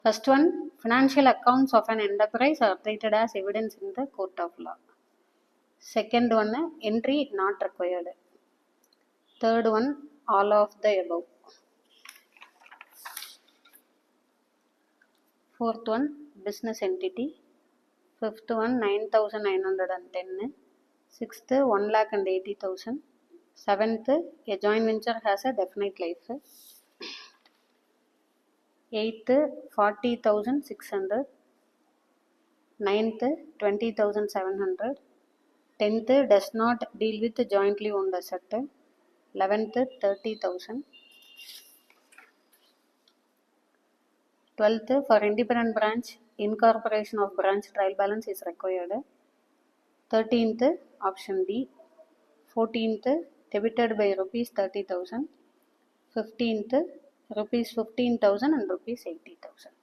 First one, financial accounts of an enterprise are treated as evidence in the court of law. Second one, entry not required. Third one, all of the above. Fourth one, business entity. Fifth one, 9,910. Sixth, 1,80,000. Seventh, a joint venture has a definite life. Eighth, 40,600. Ninth, 20,700. 10th, does not deal with jointly owned asset. 11th, 30,000. 12th, for independent branch, incorporation of branch trial balance is required. 13th, option D. 14th, debited by rupees 30,000. 15th, rupees 15,000 and rupees 80,000.